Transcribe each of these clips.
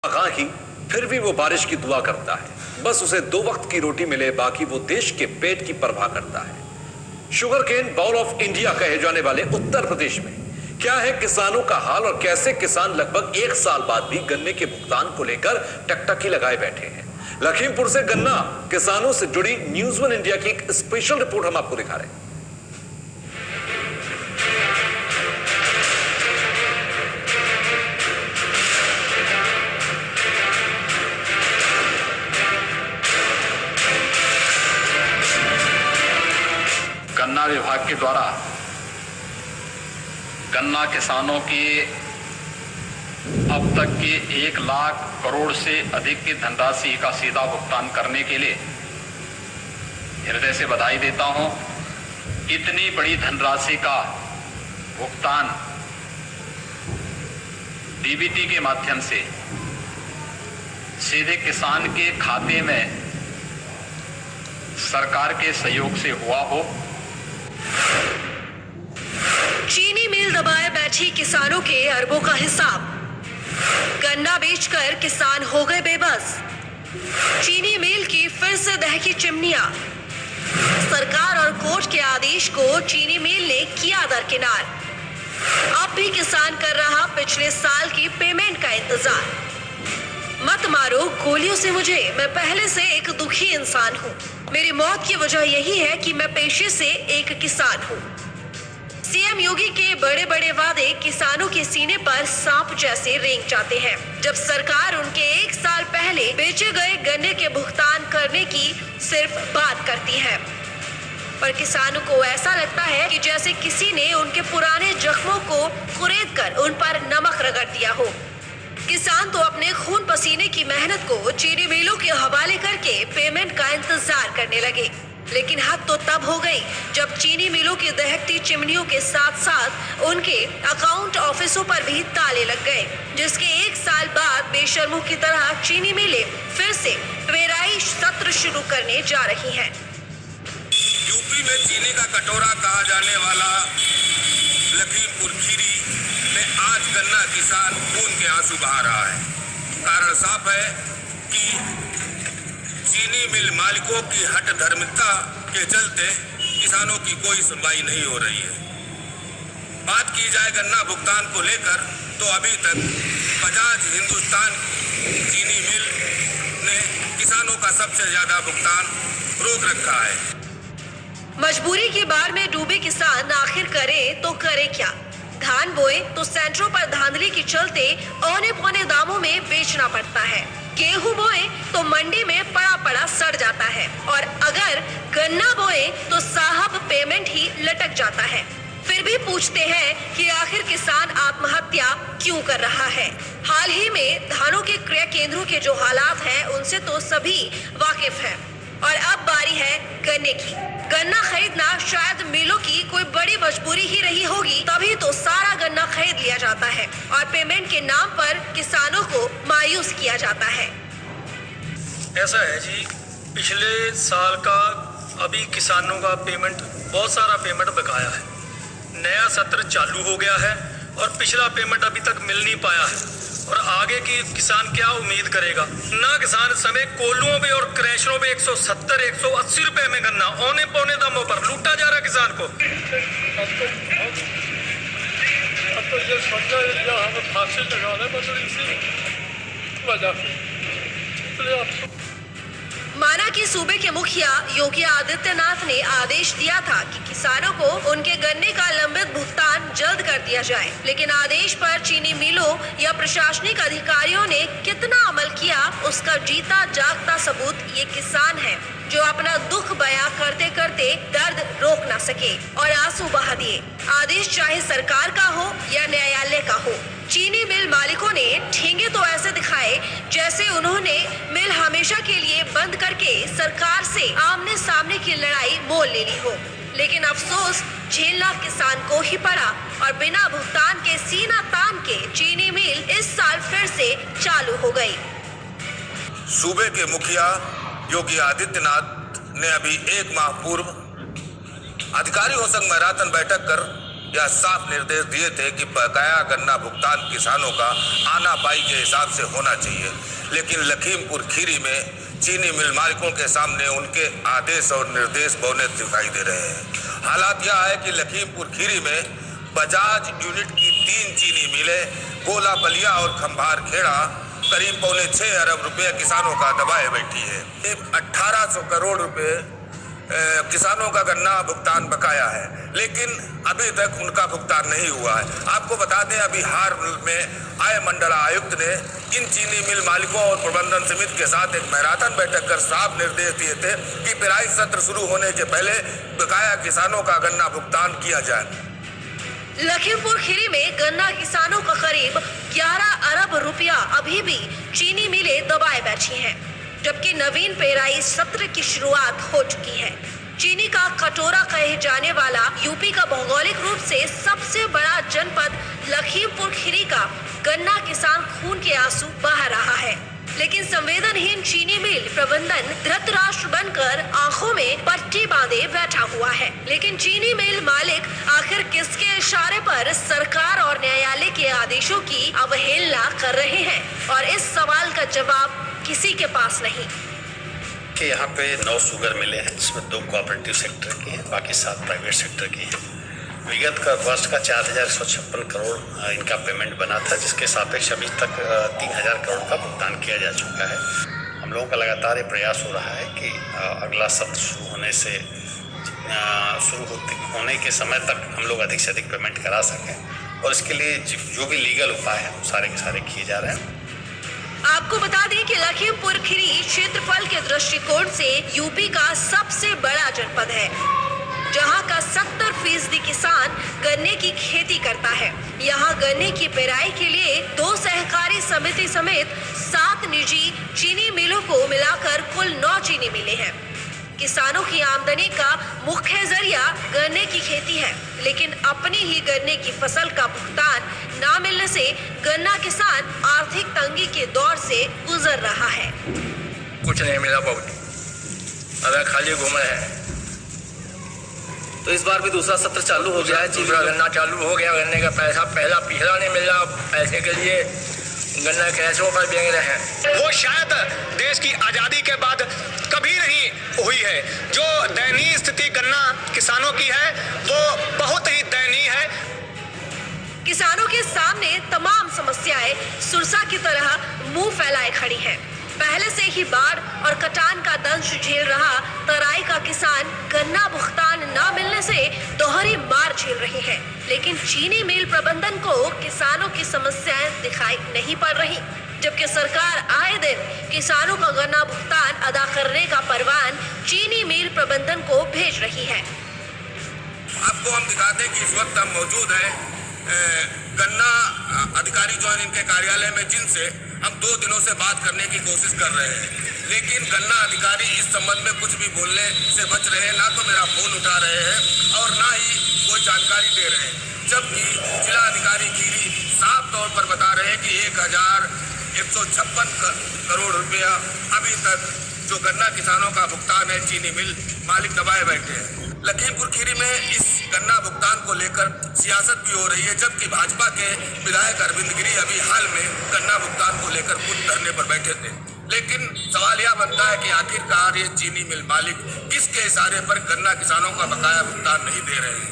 आगाही फिर भी वो बारिश की दुआ करता है। बस उसे 2 वक्त की रोटी मिले, बाकी वो देश के पेट की परवाह करता है। Sugarcane bowl of India कहे जाने वाले उत्तर प्रदेश में क्या है किसानों का हाल और कैसे किसान लगभग 1 साल बाद भी गन्ने के भुगतान को लेकर टकटकी लगाए बैठे हैं। लखीमपुर से गन्ना किसानों से जुड़ी न्यूज़ 1 इंडिया की एक स्पेशल रिपोर्ट हम आपको दिखा रहे हैं। गन्ना विभाग के द्वारा गन्ना किसानों के अब तक के 1 लाख करोड़ से अधिक की धनराशि का सीधा भुगतान करने के लिए हृदय से बधाई देता हूं। इतनी बड़ी धनराशि का भुगतान डीबीटी के माध्यम से सीधे किसान के खाते में सरकार के सहयोग से हुआ हो। चीनी मिल दबाए बैठी किसानों के अरबों का हिसाब। गन्ना बेचकर किसान हो गए बेबस। चीनी मिल की फिर से दहकी चिमनियां। सरकार और कोर्ट के आदेश को चीनी मिल ने किया दरकिनार। अब भी किसान कर रहा पिछले साल की पेमेंट का इंतजार। मत मारो गोलियों से मुझे, मैं पहले से एक दुखी इंसान हूँ। मेरी मौत की वजह यही है कि मैं पेशे से एक किसान हूँ। सीएम योगी के बड़े बड़े वादे किसानों के सीने पर सांप जैसे रेंग जाते हैं। जब सरकार उनके 1 साल पहले बेचे गए गन्ने के भुगतान करने की सिर्फ बात करती है, पर किसानों को ऐसा लगता है कि जैसे किसी ने उनके पुराने जख्मों को कुरेद कर उन पर नमक रगड़ दिया हो। किसान तो अपने खून पसीने की मेहनत को चीनी मिलों के हवाले करके पेमेंट का इंतजार करने लगे। लेकिन हद तो तब हो गई जब चीनी मिलों की दहकती चिमनियों के साथ साथ उनके अकाउंट ऑफिसों पर भी ताले लग गए, जिसके 1 साल बाद बेशर्मों की तरह चीनी मिलें फिर से पेराई सत्र शुरू करने जा रही हैं। यूपी में चीनी का कटोरा कहा जाने वाला लखीमपुर खीरी में आज गन्ना किसान खून के आंसू बहा रहा है। कारण साफ है कि चीनी मिल मालिकों की हठ धर्मिता के चलते किसानों की कोई सुनवाई नहीं हो रही है। बात की जाए गन्ना भुगतान को लेकर तो अभी तक बजाज हिंदुस्तान चीनी मिल ने किसानों का सबसे ज्यादा भुगतान रोक रखा है। मजबूरी की बाढ़ में डूबे किसान आखिर करे तो करे क्या। धान बोए तो सेंटरों पर धांधली के चलते औने पौने दामों में बेचना पड़ता है। गेहूं बोए तो मंडी में पड़ा सड़ जाता है, और अगर गन्ना बोए तो साहब पेमेंट ही लटक जाता है। फिर भी पूछते हैं कि आखिर किसान आत्महत्या क्यों कर रहा है। हाल ही में धानों के क्रय केंद्रों के जो हालात हैं उनसे तो सभी वाकिफ हैं, और अब बारी है गन्ने की। गन्ना खरीदना शायद मिलों की कोई बड़ी मजबूरी ही रही होगी, तभी तो सारा गन्ना खरीद लिया जाता है और पेमेंट के नाम पर किसानों को मायूस किया जाता है। ऐसा है जी, पिछले साल का अभी किसानों का पेमेंट, बहुत सारा पेमेंट बकाया है। नया सत्र चालू हो गया है और पिछला पेमेंट अभी तक मिल नहीं पाया है, और आगे की किसान क्या उम्मीद करेगा। ना किसान इस समय कोल्हुओं पे और क्रैशरों पे 170-180 रुपए में गन्ना औने पौने दामों पर लूटा जा रहा है किसान को। अब तो ये समझा हमें फांसी लगाने मतलब इसी वजह से। माना कि सूबे के मुखिया योगी आदित्यनाथ ने आदेश दिया था कि किसानों को उनके गन्ने का लंबित भुगतान जल्द कर दिया जाए, लेकिन आदेश पर चीनी मिलों या प्रशासनिक अधिकारियों ने कितना अमल किया, उसका जीता जागता सबूत ये किसान है, जो अपना दुख बयां करते करते दर्द रोक ना सके और आंसू बहा दिए। आदेश चाहे सरकार का हो या न्यायालय का हो, चीनी मिल मालिकों ने ठेंगे तो ऐसे दिखाए जैसे उन्होंने मिल हमेशा के लिए बंद करके सरकार से आमने सामने की लड़ाई मोल ले ली हो। लेकिन अफसोस झेलना किसान को ही पड़ा, और बिना भुगतान के सीना तान के चीनी मिल इस साल फिर से चालू हो गई। सूबे के मुखिया योगी आदित्यनाथ ने अभी 1 माह पूर्व अधिकारियों संग मैराथन बैठक कर यह साफ निर्देश दिए थे कि बकाया गन्ना भुगतान किसानों का आना पाई के हिसाब से होना चाहिए, लेकिन लखीमपुर खीरी में चीनी मिल मालिकों के सामने उनके आदेश और निर्देश बौने दिखाई दे रहे हैं। हालात यह है कि लखीमपुर खीरी में बजाज यूनिट की 3 चीनी मिलें, गोला बलिया और खंभार खेड़ा करीब 6.25 अरब रुपए किसानों का दबाए बैठी है। 1800 करोड़ रुपए किसानों का गन्ना भुगतान बकाया है, लेकिन अभी तक उनका भुगतान नहीं हुआ है। आपको बता दें, अभी बिहार में आय मंडल आयुक्त ने इन चीनी मिल मालिकों और प्रबंधन समिति के साथ एक मैराथन बैठक कर साफ निर्देश दिए थे कि पेराई सत्र शुरू होने के पहले बकाया किसानों का गन्ना भुगतान किया जाए। लखीमपुर खीरी में गन्ना किसानों का करीब 11 अरब रुपया अभी भी चीनी मिलें दबाए बैठी हैं, जबकि नवीन पेराई सत्र की शुरुआत हो चुकी है। चीनी का कटोरा कहे जाने वाला यूपी का भौगोलिक रूप से सबसे बड़ा जनपद लखीमपुर खीरी का गन्ना किसान खून के आंसू बहा रहा है, लेकिन संवेदनहीन चीनी मिल प्रबंधन धृतराष्ट्र बनकर आंखों में पट्टी बांधे बैठा हुआ है। लेकिन चीनी मिल मालिक आखिर किसके इशारे पर सरकार और न्यायालय के आदेशों की अवहेलना कर रहे हैं, और इस सवाल का जवाब किसी के पास नहीं। कि यहाँ पे 9 शुगर मिले हैं, जिसमें 2 कोऑपरेटिव सेक्टर की हैं, बाकी 7 प्राइवेट सेक्टर की हैं। विगत का वर्ष का 4156 करोड़ इनका पेमेंट बना था, जिसके सापेक्ष अभी तक 3000 करोड़ का भुगतान किया जा चुका है। हम लोगों का लगातार ये प्रयास हो रहा है कि अगला सत्र शुरू होने के समय तक हम लोग अधिक से अधिक पेमेंट करा सकें, और इसके लिए जो भी लीगल उपाय हैं वो सारे के सारे किए जा रहे हैं। आपको बता दें कि लखीमपुर खीरी क्षेत्रफल के दृष्टिकोण से यूपी का सबसे बड़ा जनपद है, जहां का 70% किसान गन्ने की खेती करता है। यहां गन्ने की पेराई के लिए 2 सहकारी समिति समेत 7 निजी चीनी मिलों को मिलाकर कुल 9 चीनी मिलें हैं। किसानों की आमदनी का मुख्य जरिया गन्ने की खेती है, लेकिन अपनी ही गन्ने की फसल का भुगतान ना मिलने से गन्ना किसान आर्थिक तंगी के दौर से गुजर रहा है। कुछ नहीं मिला बहुत, अब खाली घूम रहे हैं। तो इस बार भी दूसरा सत्र चालू हो गया है, दूसरा गन्ना चालू हो गया। गन्ने का पैसा पिछला नहीं मिल रहा, पैसे के लिए गन्ना कैसों पर बेच रहे हैं। वो शायद देश की आज़ादी के बाद कभी नहीं हुई है। जो दयनीय स्थिति गन्ना किसानों की है वो बहुत ही दयनीय है। किसानों के सामने तमाम समस्याएं सुरसा की तरह मुंह फैलाए खड़ी हैं। पहले से ही बाढ़ और कटान का दंश झेल रहा तराई का किसान गन्ना भुगतान न मिलने से दोहरी मार झेल रहे हैं, लेकिन चीनी मिल प्रबंधन को किसानों की समस्याएं दिखाई नहीं पड़ रही, जबकि सरकार आए दिन किसानों का गन्ना भुगतान अदा करने का परवान चीनी मिल प्रबंधन को भेज रही है। आपको हम दिखाते हैं कि इस वक्त हम मौजूद हैं गन्ना अधिकारी जो है इनके कार्यालय में, जिनसे हम 2 दिनों से बात करने की कोशिश कर रहे हैं, लेकिन गन्ना अधिकारी इस संबंध में कुछ भी बोलने से बच रहे हैं। ना तो मेरा फोन उठा रहे हैं और ना ही कोई जानकारी दे रहे हैं, जबकि जिला अधिकारी खीरी साफ तौर पर बता रहे हैं कि 1156 करोड़ रुपया अभी तक जो गन्ना किसानों का भुगतान है चीनी मिल मालिक दबाए बैठे हैं। लखीमपुर खीरी में इस गन्ना भुगतान को लेकर सियासत भी हो रही है, जबकि भाजपा के विधायक अरविंद गिरी अभी हाल में गन्ना भुगतान को लेकर खुद धरने पर बैठे थे। लेकिन सवाल यह बनता है कि आखिरकार ये चीनी मिल मालिक किसके इशारे पर गन्ना किसानों का बकाया भुगतान नहीं दे रहे हैं।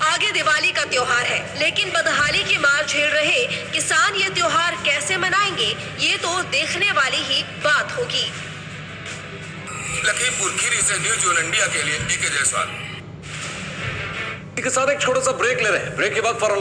आगे दिवाली का त्योहार है, लेकिन बदहाली की मार झेल रहे किसान ये त्योहार कैसे मनाएंगे, ये तो देखने वाली ही बात होगी। लखीमपुर खीरी से न्यूज ऑन इंडिया के लिए DK जायसवाल। के साथ एक छोटा सा ब्रेक ले रहे हैं। ब्रेक के बाद फॉर